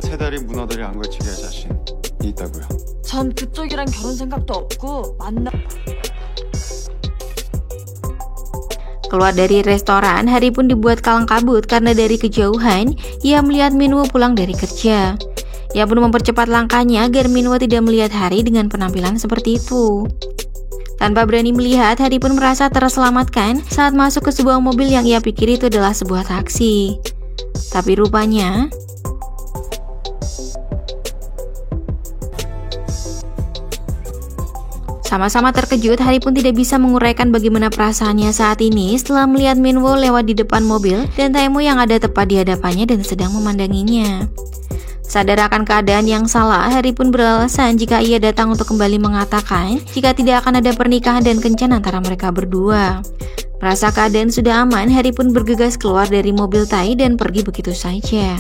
세 달이 문어들이 안 걸치게 할 자신 있다고요. 전 그쪽이랑 결혼 생각도 없고 Keluar dari restoran, Hari pun dibuat kalang kabut karena dari kejauhan ia melihat Minwoo pulang dari kerja. Ia pun mempercepat langkahnya agar Minwoo tidak melihat Hari dengan penampilan seperti itu. Tanpa berani melihat, Hari pun merasa terselamatkan saat masuk ke sebuah mobil yang ia pikir itu adalah sebuah taksi. Tapi rupanya sama-sama terkejut, Hari pun tidak bisa menguraikan bagaimana perasaannya saat ini setelah melihat Minwoo lewat di depan mobil dan Taemoo yang ada tepat di hadapannya dan sedang memandanginya. Sadar akan keadaan yang salah, Hari pun beralasan jika ia datang untuk kembali mengatakan jika tidak akan ada pernikahan dan kencan antara mereka berdua. Merasa keadaan sudah aman, Hari pun bergegas keluar dari mobil Tai dan pergi begitu saja.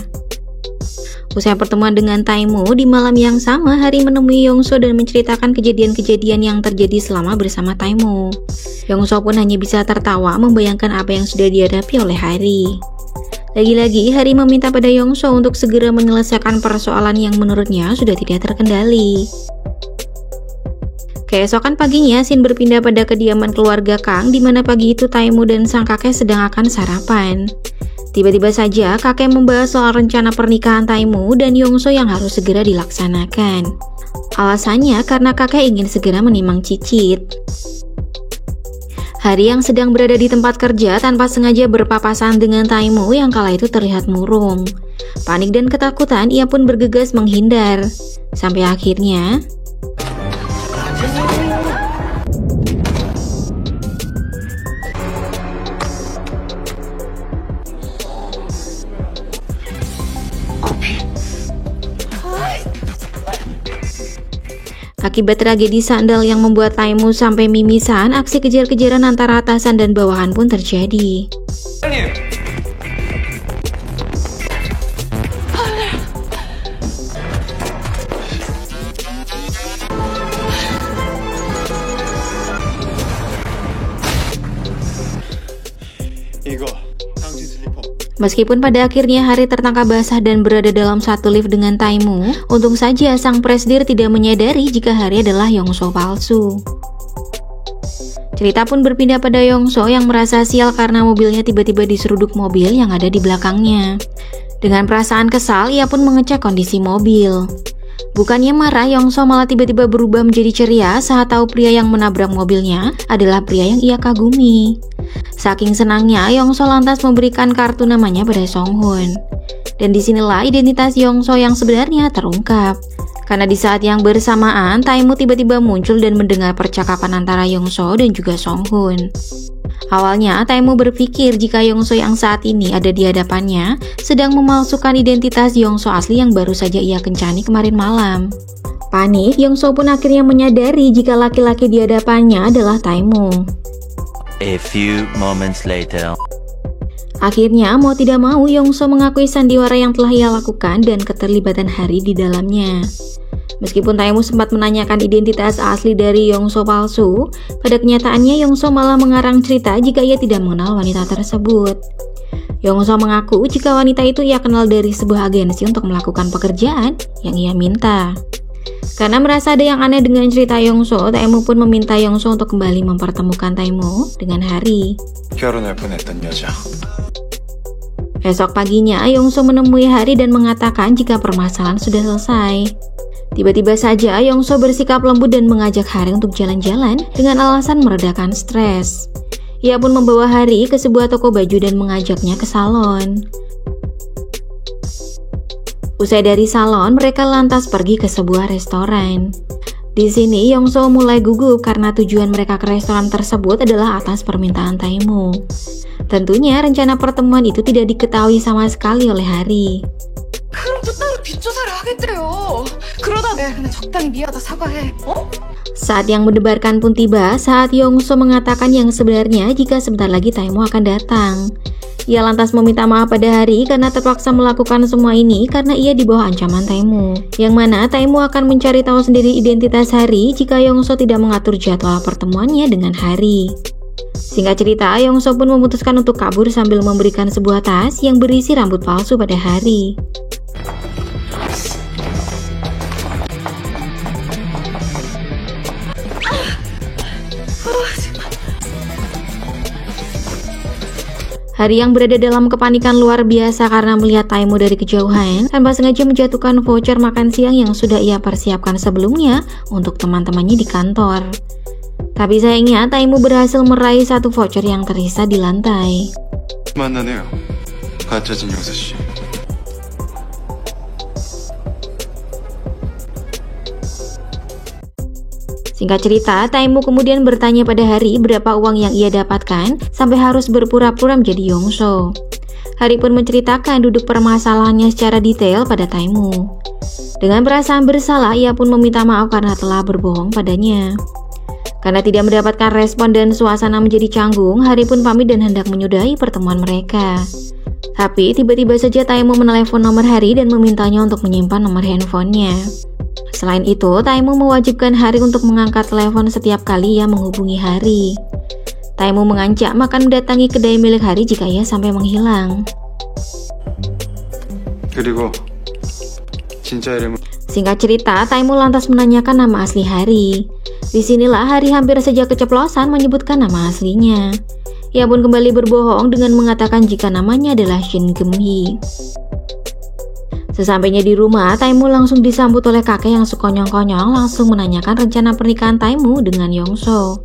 Usai pertemuan dengan Taemoo, di malam yang sama Hari menemui Yongso dan menceritakan kejadian-kejadian yang terjadi selama bersama Taemoo. Yongso pun hanya bisa tertawa membayangkan apa yang sudah dihadapi oleh Hari. Lagi-lagi Hari meminta pada Yongso untuk segera menyelesaikan persoalan yang menurutnya sudah tidak terkendali. Keesokan paginya, Shin berpindah pada kediaman keluarga Kang, di mana pagi itu Taemoo dan sang kakek sedang akan sarapan. Tiba-tiba saja kakek membahas soal rencana pernikahan Taemoo dan Yongso yang harus segera dilaksanakan. Alasannya karena kakek ingin segera menimang cicit. Hari yang sedang berada di tempat kerja tanpa sengaja berpapasan dengan Taemoo yang kala itu terlihat murung. Panik dan ketakutan, ia pun bergegas menghindar. Sampai akhirnya akibat tragedi sandal yang membuat Taemoo sampai mimisan, aksi kejar-kejaran antara atasan dan bawahan pun terjadi. Meskipun pada akhirnya Hari tertangkap basah dan berada dalam satu lift dengan Taemoo, untung saja sang presdir tidak menyadari jika Hari adalah Yongso palsu. Cerita pun berpindah pada Yongso yang merasa sial karena mobilnya tiba-tiba diseruduk mobil yang ada di belakangnya. Dengan perasaan kesal, ia pun mengecek kondisi mobil. Bukannya marah, Yongso malah tiba-tiba berubah menjadi ceria saat tahu pria yang menabrak mobilnya adalah pria yang ia kagumi. Saking senangnya, Yongso lantas memberikan kartu namanya pada Songhun. Dan disinilah identitas Yongso yang sebenarnya terungkap. Karena di saat yang bersamaan, Taemoo tiba-tiba muncul dan mendengar percakapan antara Yongso dan juga Songhun. Awalnya, Taemoo berpikir jika Yongso yang saat ini ada di hadapannya sedang memalsukan identitas Yongso asli yang baru saja ia kencani kemarin malam. Panik, Yongso pun akhirnya menyadari jika laki-laki di hadapannya adalah Taemoo. A few moments later. Akhirnya, mau tidak mau, Yongso mengakui sandiwara yang telah ia lakukan dan keterlibatan Hari di dalamnya. Meskipun Taemoo sempat menanyakan identitas asli dari Yongso palsu, pada kenyataannya Yongso malah mengarang cerita jika ia tidak mengenal wanita tersebut. Yongso mengaku jika wanita itu ia kenal dari sebuah agensi untuk melakukan pekerjaan yang ia minta. Karena merasa ada yang aneh dengan cerita Yongso, Taemoo pun meminta Yongso untuk kembali mempertemukan Taemoo dengan Hari. Esok paginya, Yongso menemui Hari dan mengatakan jika permasalahan sudah selesai. Tiba-tiba saja, Yongso bersikap lembut dan mengajak Hari untuk jalan-jalan dengan alasan meredakan stres. Ia pun membawa Hari ke sebuah toko baju dan mengajaknya ke salon. Usai dari salon, mereka lantas pergi ke sebuah restoran. Di sini, Yongso mulai gugup karena tujuan mereka ke restoran tersebut adalah atas permintaan Taemoo. Tentunya rencana pertemuan itu tidak diketahui sama sekali oleh Hari. Saat yang mendebarkan pun tiba saat Yongso mengatakan yang sebenarnya jika sebentar lagi Taemoo akan datang. Ia lantas meminta maaf pada Hari karena terpaksa melakukan semua ini karena ia di bawah ancaman Taemoo. Yang mana Taemoo akan mencari tahu sendiri identitas Hari jika Yongso tidak mengatur jadwal pertemuannya dengan Hari. Singkat cerita, Yongso pun memutuskan untuk kabur sambil memberikan sebuah tas yang berisi rambut palsu pada Hari. Hari yang berada dalam kepanikan luar biasa karena melihat Taemoo dari kejauhan, tanpa sengaja menjatuhkan voucher makan siang yang sudah ia persiapkan sebelumnya untuk teman-temannya di kantor. Tapi sayangnya Taemoo berhasil meraih satu voucher yang tersisa di lantai. 만나네요. 가짜진 영서 씨. Singkat cerita, Taemoo kemudian bertanya pada Hari berapa uang yang ia dapatkan sampai harus berpura-pura menjadi Yongso. Hari pun menceritakan duduk permasalahannya secara detail pada Taemoo. Dengan perasaan bersalah, ia pun meminta maaf karena telah berbohong padanya. Karena tidak mendapatkan respon dan suasana menjadi canggung, Hari pun pamit dan hendak menyudahi pertemuan mereka. Tapi tiba-tiba saja Taemoo menelepon nomor Hari dan memintanya untuk menyimpan nomor handphonenya. Selain itu, Taemoo mewajibkan Hari untuk mengangkat telepon setiap kali ia menghubungi Hari. Taemoo mengancam akan mendatangi kedai milik Hari jika ia sampai menghilang. 그리고 진짜 이름은 Singkat cerita, Taemoo lantas menanyakan nama asli Hari. Disinilah Hari hampir saja keceplosan menyebutkan nama aslinya. Ia pun kembali berbohong dengan mengatakan jika namanya adalah Shin Geum-hee. Sesampainya di rumah, Taemoo langsung disambut oleh kakek yang sekonyong-konyong langsung menanyakan rencana pernikahan Taemoo dengan Yongso.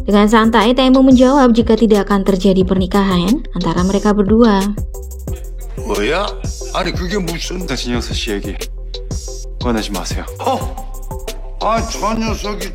Dengan santai, Taemoo menjawab jika tidak akan terjadi pernikahan antara mereka berdua. 뭐야? 아니 그게 무슨... 당신 영서 씨 얘기 꺼내지 마세요. 저 녀석이